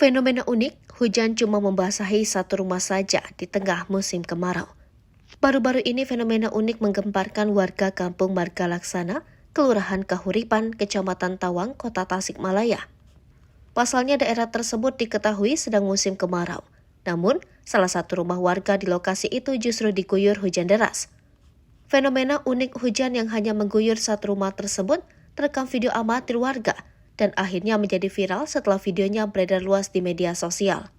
Fenomena unik, hujan cuma membasahi satu rumah saja di tengah musim kemarau. Baru-baru ini fenomena unik menggemparkan warga kampung Marga Laksana, Kelurahan Kahuripan, Kecamatan Tawang, Kota Tasikmalaya. Pasalnya daerah tersebut diketahui sedang musim kemarau. Namun, salah satu rumah warga di lokasi itu justru diguyur hujan deras. Fenomena unik hujan yang hanya mengguyur satu rumah tersebut terekam video amatir warga dan akhirnya menjadi viral setelah videonya beredar luas di media sosial.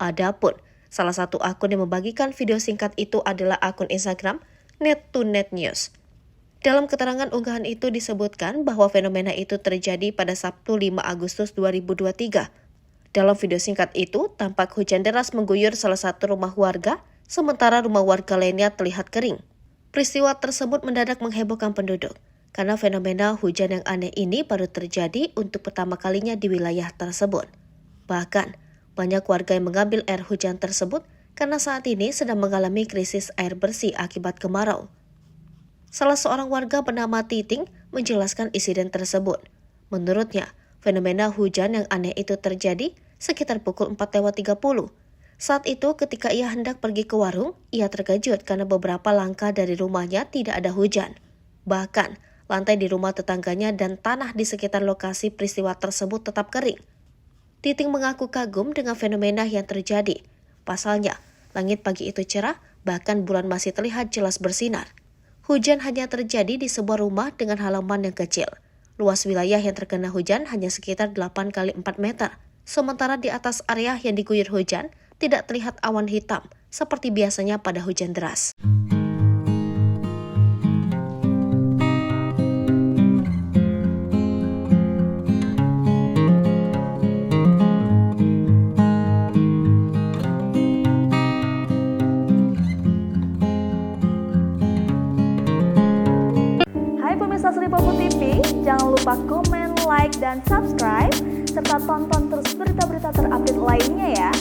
Adapun, salah satu akun yang membagikan video singkat itu adalah akun Instagram Net2Net News. Dalam keterangan unggahan itu disebutkan bahwa fenomena itu terjadi pada Sabtu 5 Agustus 2023. Dalam video singkat itu, tampak hujan deras mengguyur salah satu rumah warga, sementara rumah warga lainnya terlihat kering. Peristiwa tersebut mendadak menghebohkan penduduk, karena fenomena hujan yang aneh ini baru terjadi untuk pertama kalinya di wilayah tersebut. Bahkan, banyak warga yang mengambil air hujan tersebut karena saat ini sedang mengalami krisis air bersih akibat kemarau. Salah seorang warga bernama Titing menjelaskan insiden tersebut. Menurutnya, fenomena hujan yang aneh itu terjadi sekitar pukul 4:30. Saat itu ketika ia hendak pergi ke warung, ia terkejut karena beberapa langkah dari rumahnya tidak ada hujan. Bahkan, lantai di rumah tetangganya dan tanah di sekitar lokasi peristiwa tersebut tetap kering. Titing mengaku kagum dengan fenomena yang terjadi. Pasalnya, langit pagi itu cerah, bahkan bulan masih terlihat jelas bersinar. Hujan hanya terjadi di sebuah rumah dengan halaman yang kecil. Luas wilayah yang terkena hujan hanya sekitar 8 kali 4 meter. Sementara di atas area yang diguyur hujan, tidak terlihat awan hitam, seperti biasanya pada hujan deras. Hai pemirsa Sri Popo TV, jangan lupa komen, like, dan subscribe, serta tonton terus berita-berita terupdate lainnya ya.